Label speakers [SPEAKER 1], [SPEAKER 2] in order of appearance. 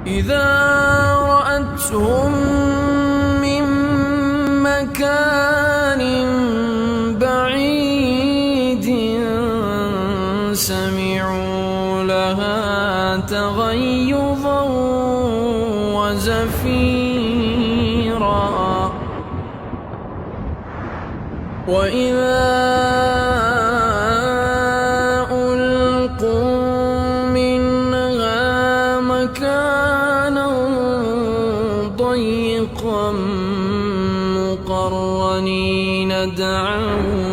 [SPEAKER 1] إذا رأتهم من مكان بعيد سمعوا لها تغيظا وزفيرا وإذا ألقوا منها مكانا ضيقا مقرنين دعوا